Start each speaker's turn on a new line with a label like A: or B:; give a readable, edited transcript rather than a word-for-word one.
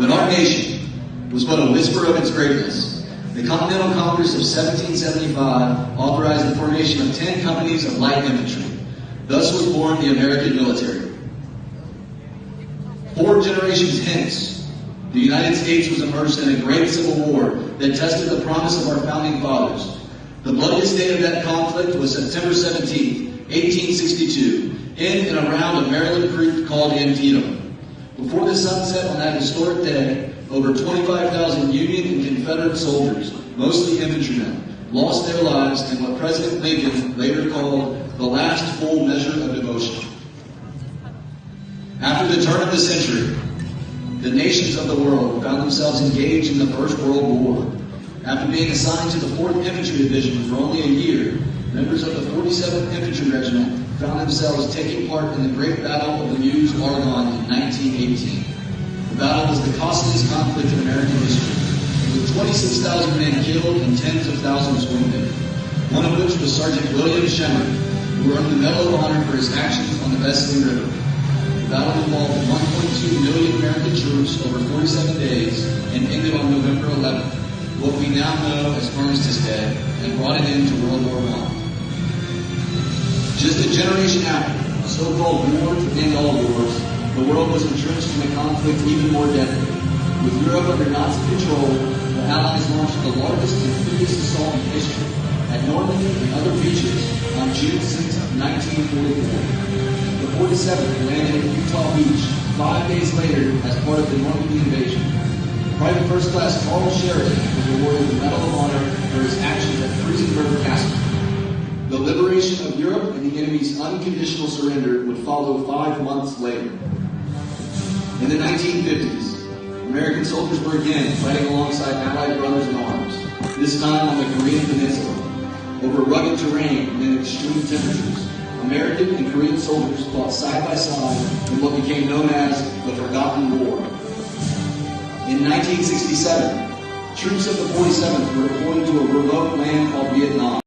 A: When our nation was but a whisper of its greatness, the Continental Congress of 1775 authorized the formation of 10 companies of light infantry. Thus was born the American military. 4 generations hence, the United States was immersed in a great civil war that tested the promise of our founding fathers. The bloodiest day of that conflict was September 17, 1862, in and around a Maryland creek called Antietam. Before the sun set on that historic day, over 25,000 Union and Confederate soldiers, mostly infantrymen, lost their lives in what President Lincoln later called the last full measure of devotion. After the turn of the century, the nations of the world found themselves engaged in the First World War. After being assigned to the 4th Infantry Division for only a year, members of the 47th Infantry Regiment found themselves taking part in the Great Battle of the Meuse-Argonne in 1918. The battle was the costliest conflict in American history, with 26,000 men killed and tens of thousands wounded, one of which was Sergeant William Schemmer, who earned the Medal of Honor for his actions on the Vesling River. The battle involved 1.2 million American troops over 47 days and ended on November 11th, what we now know as Armistice Day, and brought an end to World War I. Just a generation after, the so-called war to end all wars, the world was entrenched in a conflict even more deadly. With Europe under Nazi control, the Allies launched the largest and fiercest assault in history at Normandy and other beaches on June 6, 1944. The 47th landed at Utah Beach 5 days later as part of the Normandy invasion. Private First Class Carl Sheridan was awarded the Medal of Honor for his actions at Friesenberg Castle. The liberation of Europe and the enemy's unconditional surrender would follow 5 months later. In the 1950s, American soldiers were again fighting alongside Allied brothers in arms, this time on the Korean Peninsula. Over rugged terrain and in extreme temperatures, American and Korean soldiers fought side by side in what became known as the Forgotten War. In 1967, troops of the 47th were deployed to a remote land called Vietnam.